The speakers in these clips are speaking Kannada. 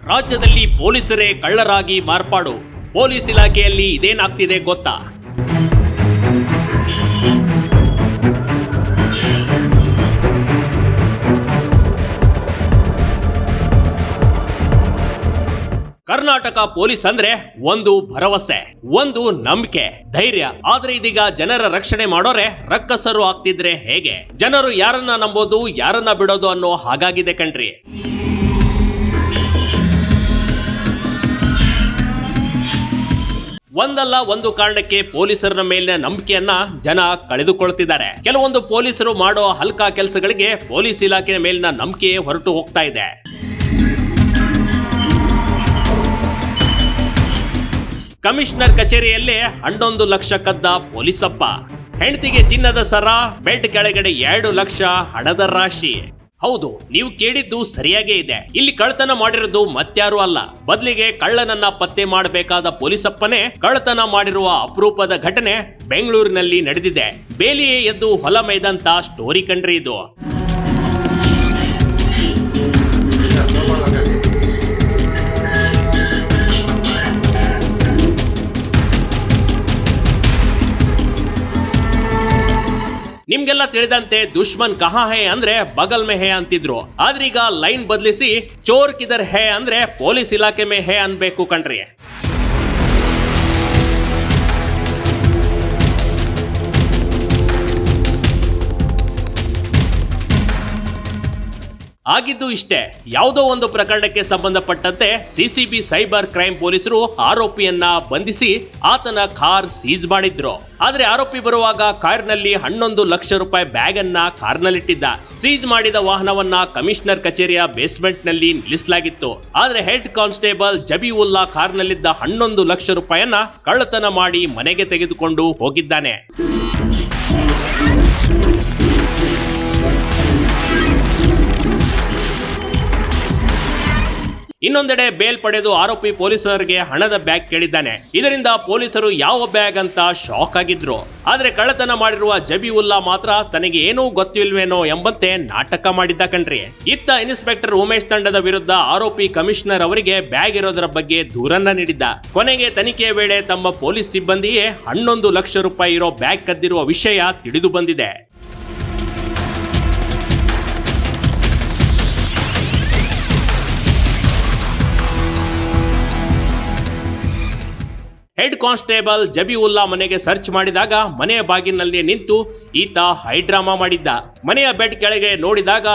ರಾಜ್ಯದಲ್ಲಿ ಪೊಲೀಸರೇ ಕಳ್ಳರಾಗಿ ಮಾರ್ಪಾಡು. ಪೊಲೀಸ್ ಇಲಾಖೆಯಲ್ಲಿ ಇದೇನಾಗ್ತಿದೆ ಗೊತ್ತಾ? ಕರ್ನಾಟಕ ಪೊಲೀಸ್ ಅಂದ್ರೆ ಒಂದು ಭರವಸೆ, ಒಂದು ನಂಬಿಕೆ, ಧೈರ್ಯ. ಆದ್ರೆ ಇದೀಗ ಜನರ ರಕ್ಷಣೆ ಮಾಡೋರೆ ರಕ್ಕಸರು ಆಗ್ತಿದ್ರೆ ಹೇಗೆ? ಜನರು ಯಾರನ್ನ ನಂಬೋದು, ಯಾರನ್ನ ಬಿಡೋದು ಅನ್ನೋ ಹಾಗಾಗಿದೆ ಕಣ್ರಿ. ಒಂದಲ್ಲ ಒಂದು ಕಾರಣಕ್ಕೆ ಪೊಲೀಸರ ಮೇಲಿನ ನಂಬಿಕೆಯನ್ನ ಜನ ಕಳೆದುಕೊಳ್ತಿದ್ದಾರೆ. ಕೆಲವೊಂದು ಪೊಲೀಸರು ಮಾಡೋ ಹಲ್ಕಾ ಕೆಲಸಗಳಿಗೆ ಪೊಲೀಸ್ ಇಲಾಖೆಯ ಮೇಲಿನ ನಂಬಿಕೆ ಹೊರಟು ಹೋಗ್ತಾ ಇದೆ. ಕಮಿಷನರ್ ಕಚೇರಿಯಲ್ಲೇ 11 ಲಕ್ಷ ಕದ್ದ ಪೊಲೀಸಪ್ಪ. ಹೆಂಡತಿಗೆ ಚಿನ್ನದ ಸರ, ಬೆಡ್ ಕೆಳಗಡೆ 2 ಲಕ್ಷ ಹಣದ ರಾಶಿ. ಹೌದು, ನೀವು ಕೇಳಿದ್ದು ಸರಿಯಾಗೇ ಇದೆ. ಇಲ್ಲಿ ಕಳ್ಳತನ ಮಾಡಿರೋದು ಮತ್ಯಾರು ಅಲ್ಲ, ಬದಲಿಗೆ ಕಳ್ಳನನ್ನ ಪತ್ತೆ ಮಾಡಬೇಕಾದ ಪೊಲೀಸಪ್ಪನೇ ಕಳ್ಳತನ ಮಾಡಿರುವ ಅಪರೂಪದ ಘಟನೆ ಬೆಂಗಳೂರಿನಲ್ಲಿ ನಡೆದಿದೆ. ಬೇಲಿಯೇ ಎದ್ದು ಹೊಲ ಮೈದಂತ ಸ್ಟೋರಿ ಕಂಡ್ರಿ ಇದು. ನಿಮ್ಗೆಲ್ಲ ತಿಳಿದಂತೆ ದುಶ್ಮನ್ ಕಹಾ ಹೇ ಅಂದ್ರೆ ಬಗಲ್ ಮೇ ಹೇ ಅಂತಿದ್ರು. ಆದ್ರೀಗ ಲೈನ್ ಬದಲಿಸಿ ಚೋರ್ ಕಿದರ್ ಹೇ ಅಂದ್ರೆ ಪೊಲೀಸ್ ಇಲಾಖೆ ಮೇ ಹೇ ಅನ್ಬೇಕು ಕಣ್ರಿ. ಆಗಿದ್ದು ಇಷ್ಟೇ. ಯಾವುದೋ ಒಂದು ಪ್ರಕರಣಕ್ಕೆ ಸಂಬಂಧಪಟ್ಟಂತೆ ಸಿಸಿಬಿ ಸೈಬರ್ ಕ್ರೈಮ್ ಪೊಲೀಸರು ಆರೋಪಿಯನ್ನ ಬಂಧಿಸಿ ಆತನ ಕಾರ್ ಸೀಜ್ ಮಾಡಿದ್ರು. ಆದ್ರೆ ಆರೋಪಿ ಬರುವಾಗ ಕಾರ್ನಲ್ಲಿ 11 ಲಕ್ಷ ರೂಪಾಯಿ ಬ್ಯಾಗ್ ಅನ್ನ ಕಾರ್ನಲ್ಲಿಟ್ಟಿದ್ದ. ಸೀಜ್ ಮಾಡಿದ ವಾಹನವನ್ನ ಕಮಿಷನರ್ ಕಚೇರಿಯ ಬೇಸ್ಮೆಂಟ್ ನಲ್ಲಿ ನಿಲ್ಲಿಸಲಾಗಿತ್ತು. ಆದ್ರೆ ಹೆಡ್ ಕಾನ್ಸ್ಟೇಬಲ್ ಜಬೀವುಲ್ಲಾ ಕಾರ್ನಲ್ಲಿದ್ದ 11 ಲಕ್ಷ ರೂಪಾಯಿಯನ್ನ ಕಳ್ಳತನ ಮಾಡಿ ಮನೆಗೆ ತೆಗೆದುಕೊಂಡು ಹೋಗಿದ್ದಾನೆ. ಇನ್ನೊಂದೆಡೆ ಬೇಲ್ ಪಡೆದು ಆರೋಪಿ ಪೊಲೀಸರಿಗೆ ಹಣದ ಬ್ಯಾಗ್ ಕೇಳಿದ್ದಾನೆ. ಇದರಿಂದ ಪೊಲೀಸರು ಯಾವ ಬ್ಯಾಗ್ ಅಂತ ಶಾಕ್ ಆಗಿದ್ರು. ಆದ್ರೆ ಕಳ್ಳತನ ಮಾಡಿರುವ ಜಬೀವುಲ್ಲಾ ಮಾತ್ರ ತನಗೆ ಏನೂ ಗೊತ್ತಿಲ್ವೇನೋ ಎಂಬಂತೆ ನಾಟಕ ಮಾಡಿದ್ದ ಕಣ್ರಿ. ಇತ್ತ ಇನ್ಸ್ಪೆಕ್ಟರ್ ಉಮೇಶ್ ತಂಡದ ವಿರುದ್ಧ ಆರೋಪಿ ಕಮಿಷನರ್ ಅವರಿಗೆ ಬ್ಯಾಗ್ ಇರೋದರ ಬಗ್ಗೆ ದೂರನ್ನ ನೀಡಿದ್ದ. ಕೊನೆಗೆ ತನಿಖೆಯ ವೇಳೆ ತಮ್ಮ ಪೊಲೀಸ್ ಸಿಬ್ಬಂದಿಯೇ 11 ಲಕ್ಷ ರೂಪಾಯಿ ಇರೋ ಬ್ಯಾಗ್ ಕದ್ದಿರುವ ವಿಷಯ ತಿಳಿದು ಬಂದಿದೆ. ಹೆಡ್ ಕಾನ್ಸ್ಟೇಬಲ್ ಜಬೀವುಲ್ಲಾ ಮನೆಗೆ ಸರ್ಚ್ ಮಾಡಿದಾಗ ಮನೆಯ ಬಾಗಿಲಿನಲ್ಲಿ ನಿಂತು ಈತ ಹೈಡ್ರಾಮಾ ಮಾಡಿದ್ದ. ಮನೆಯ ಬೆಡ್ ಕೆಳಗೆ ನೋಡಿದಾಗ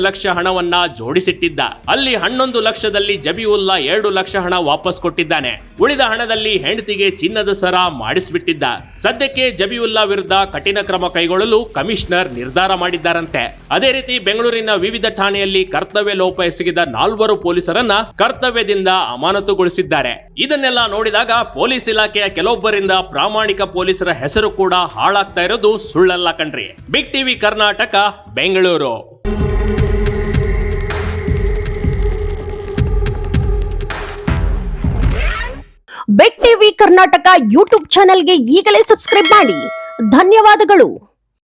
ಲಕ್ಷ ಹಣವನ್ನ ಜೋಡಿಸಿಟ್ಟಿದ್ದ. ಅಲ್ಲಿ 11 ಲಕ್ಷದಲ್ಲಿ ಜಬೀವುಲ್ಲಾ 2 ಲಕ್ಷ ಹಣ ವಾಪಸ್ ಕೊಟ್ಟಿದ್ದಾನೆ. ಉಳಿದ ಹಣದಲ್ಲಿ ಹೆಂಡತಿಗೆ ಚಿನ್ನದ ಸರ ಮಾಡಿಸ್ಬಿಟ್ಟಿದ್ದ. ಸದ್ಯಕ್ಕೆ ಜಬೀವುಲ್ಲಾ ವಿರುದ್ಧ ಕಠಿಣ ಕ್ರಮ ಕೈಗೊಳ್ಳಲು ಕಮಿಷನರ್ ನಿರ್ಧಾರ ಮಾಡಿದ್ದಾರಂತೆ. ಅದೇ ರೀತಿ ಬೆಂಗಳೂರಿನ ವಿವಿಧ ಠಾಣೆಯಲ್ಲಿ ಕರ್ತವ್ಯ ಲೋಪ ಎಸಗಿದ 4 ಪೊಲೀಸರನ್ನ ಕರ್ತವ್ಯದಿಂದ ಅಮಾನತುಗೊಳಿಸಿದ್ದಾರೆ. ಇದನ್ನೆಲ್ಲ ನೋಡಿದಾಗ ಪೊಲೀಸ್ ಇಲಾಖೆಯ ಕೆಲವೊಬ್ಬರಿಂದ ಪ್ರಾಮಾಣಿಕ ಪೊಲೀಸರ ಹೆಸರು ಕೂಡ ಹಾಳಾಗ್ತಾ ಇರೋದು ಸುಳ್ಳಲ್ಲ ಕಣ್ರಿ. Big TV Karnataka, Bengaluru. Big TV Karnataka YouTube ಚಾನೆಲ್ಗೆ ಈಗಲೇ ಸಬ್ಸ್ಕ್ರೈಬ್ ಮಾಡಿ. ಧನ್ಯವಾದಗಳು.